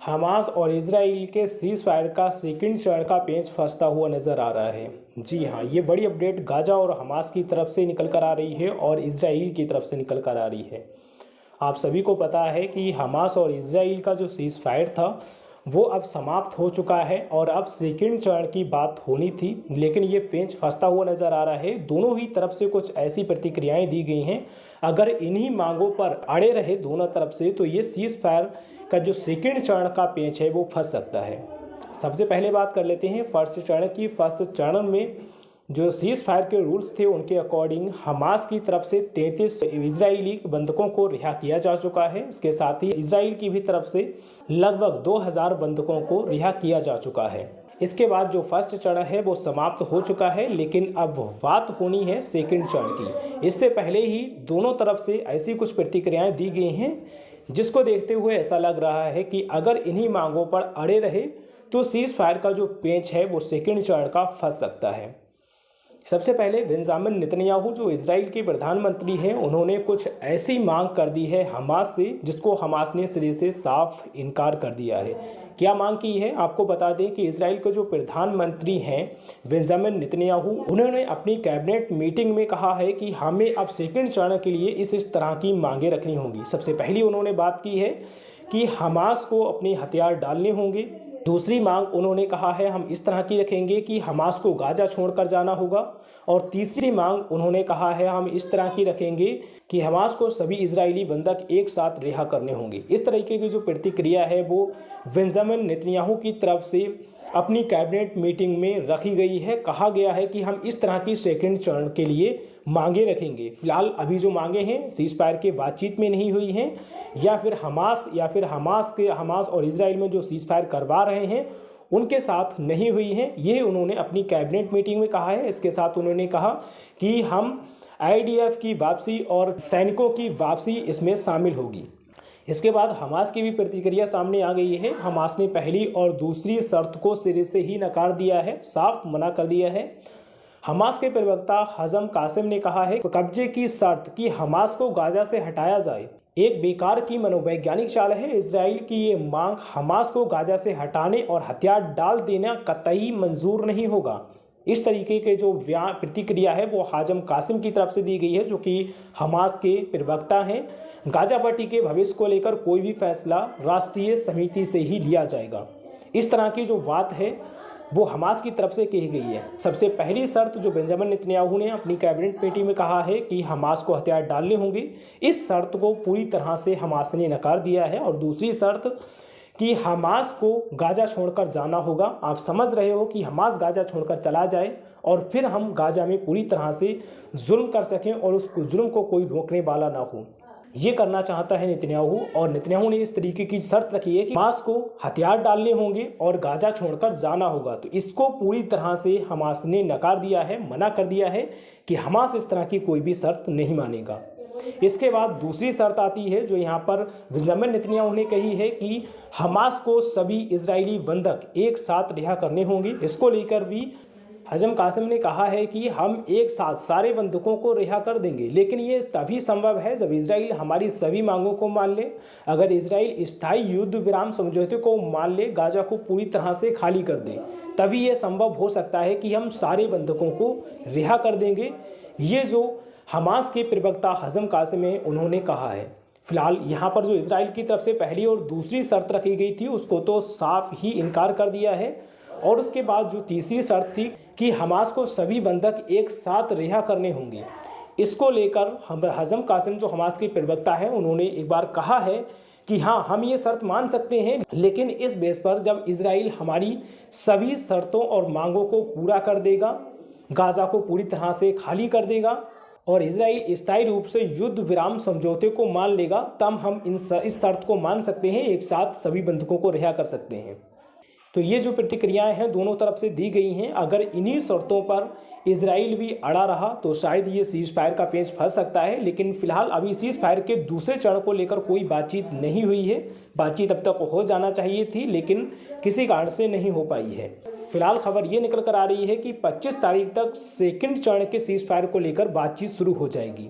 Hamas और Israel के cease fire का सेकंड चरण का पेंच फंसता हुआ नजर आ रहा है। जी हाँ, ये बड़ी अपडेट गाजा और हमास की तरफ से निकल कर आ रही है और इजराइल की तरफ से निकल कर आ रही है। आप सभी को पता है कि हमास और इजराइल का जो सीज फायर था वो अब समाप्त हो चुका है और अब सेकंड चरण की बात होनी थी, लेकिन ये पेंच फंसता हुआ नजर आ रहा है। दोनों ही तरफ से कुछ ऐसी प्रतिक्रियाएं दी गई हैं, अगर इन्हीं मांगों पर अड़े रहे दोनों तरफ से तो ये सीज फायर का जो सेकंड चरण का पेंच है वो फंस सकता है। सबसे पहले बात कर लेते हैं फर्स्ट चरण की। फर्स्ट चरण में जो सीज फायर के रूल्स थे उनके अकॉर्डिंग हमास की तरफ से 33 इजरायली बंधकों को रिहा किया जा चुका है। इसके साथ ही इजराइल की भी तरफ से लगभग 2000 बंधकों को रिहा किया जा चुका है। इसके बाद जो फर्स्ट चरण है वो समाप्त हो चुका है, लेकिन अब बात होनी है सेकंड चरण की। इससे पहले ही दोनों तरफ से ऐसी कुछ प्रतिक्रियाएं दी गई हैं जिसको देखते हुए ऐसा लग रहा है कि अगर इन्हीं मांगों पर अड़े रहे तो सीज फायर का जो पेंच है वो सेकंड चरण का फंस सकता है। सबसे पहले बेंजामिन नेतन्याहू जो इजराइल के प्रधानमंत्री हैं, उन्होंने कुछ ऐसी मांग कर दी है हमास से जिसको हमास ने सिरे से साफ इनकार कर दिया है। क्या मांग की है आपको बता दें कि इजराइल के जो प्रधानमंत्री हैं बेंजामिन नेतन्याहू, उन्होंने अपनी कैबिनेट मीटिंग में कहा है कि हमें अब सेकंड चरण के लिए इस तरह की मांगें रखनी होंगी। सबसे पहली उन्होंने बात की है कि हमास को अपने हथियार डालने होंगे। दूसरी मांग उन्होंने कहा है हम इस तरह की रखेंगे कि हमास को गाजा छोड़कर जाना होगा। और तीसरी मांग उन्होंने कहा है हम इस तरह की रखेंगे कि हमास को सभी इजरायली बंधक एक साथ रिहा करने होंगे। इस तरीके की जो प्रतिक्रिया है वो बेंजामिन नेतन्याहू की तरफ से अपनी कैबिनेट मीटिंग में रखी गई है। कहा गया है कि हम इस तरह की सेकंड चरण के लिए मांगे रखेंगे। फिलहाल अभी जो मांगे हैं सीज फायर के बातचीत में नहीं हुई हैं, या फिर हमास और इजराइल में जो सीज फायर करवा रहे हैं उनके साथ नहीं हुई हैं। ये उन्होंने अपनी कैबिनेट मीटिंग में कहा है। इसके साथ उन्होंने कहा कि हम IDF की वापसी और सैनिकों की वापसी इसमें शामिल होगी। इसके बाद हमास की भी प्रतिक्रिया सामने आ गई है। हमास ने पहली और दूसरी शर्त को सिरे से ही नकार दिया है, साफ मना कर दिया है। हमास के प्रवक्ता हजम कासिम ने कहा है कब्जे की शर्त कि हमास को गाजा से हटाया जाए एक बेकार की मनोवैज्ञानिक चाल है। इजराइल की ये मांग हमास को गाजा से हटाने और हथियार डाल देना कतई मंजूर नहीं होगा। इस तरीके के जो प्रतिक्रिया है वो हाजम कासिम की तरफ से दी गई है, जो कि हमास के प्रवक्ता हैं। गाजा पट्टी के भविष्य को लेकर कोई भी फैसला राष्ट्रीय समिति से ही लिया जाएगा। इस तरह की जो बात है वो हमास की तरफ से कही गई है। सबसे पहली शर्त जो बेंजामिन नेतन्याहू ने अपनी कैबिनेट मीटिंग में कहा है कि हमास को हथियार डालने होंगे, इस शर्त को पूरी तरह से हमास ने नकार दिया है। और दूसरी शर्त कि हमास को गाजा छोड़कर जाना होगा। आप समझ रहे हो कि हमास गाजा छोड़कर चला जाए और फिर हम गाजा में पूरी तरह से जुल्म कर सकें और उस जुल्म को कोई रोकने वाला ना हो। ये करना चाहता है नेतन्याहू, और नेतन्याहू ने इस तरीके की शर्त रखी है कि हमास को हथियार डालने होंगे और गाजा छोड़कर जाना होगा। तो इसको पूरी तरह से हमास ने नकार दिया है, मना कर दिया है कि हमास इस तरह की कोई भी शर्त नहीं मानेगा। इसके बाद दूसरी शर्त आती है जो यहाँ पर बेंजामिन नेतन्याहू ने कही है कि हमास को सभी इजरायली बंधक एक साथ रिहा करने होंगे। इसको लेकर भी हजम कासिम ने कहा है कि हम एक साथ सारे बंधकों को रिहा कर देंगे, लेकिन ये तभी संभव है जब इजराइल हमारी सभी मांगों को मान ले। अगर इजराइल स्थायी युद्ध विराम समझौते को मान ले, गाजा को पूरी तरह से खाली कर दे, तभी ये संभव हो सकता है कि हम सारे बंधकों को रिहा कर देंगे। ये जो हमास के प्रवक्ता हजम कासिम है उन्होंने कहा है। फिलहाल यहाँ पर जो इजराइल की तरफ से पहली और दूसरी शर्त रखी गई थी उसको तो साफ ही इनकार कर दिया है। और उसके बाद जो तीसरी शर्त थी कि हमास को सभी बंधक एक साथ रिहा करने होंगे, इसको लेकर हजम कासिम जो हमास के प्रवक्ता है उन्होंने एक बार कहा है कि हाँ हम ये शर्त मान सकते हैं, लेकिन इस बेस पर जब इजराइल हमारी सभी शर्तों और मांगों को पूरा कर देगा, गाजा को पूरी तरह से खाली कर देगा और इजराइल स्थायी रूप से युद्ध विराम समझौते को मान लेगा, तब हम इस शर्त को मान सकते हैं, एक साथ सभी बंधकों को रिहा कर सकते हैं। तो ये जो प्रतिक्रियाएं हैं दोनों तरफ से दी गई हैं। अगर इन्हीं शर्तों पर इजराइल भी अड़ा रहा तो शायद ये सीज फायर का पेंच फंस सकता है, लेकिन फिलहाल अभी सीज फायर के दूसरे चरण को लेकर कोई बातचीत नहीं हुई है। बातचीत अब तक हो जाना चाहिए थी, लेकिन किसी कारण से नहीं हो पाई है। फिलहाल खबर ये निकल कर आ रही है कि 25 तारीख तक सेकंड चरण के सीज फायर को लेकर बातचीत शुरू हो जाएगी।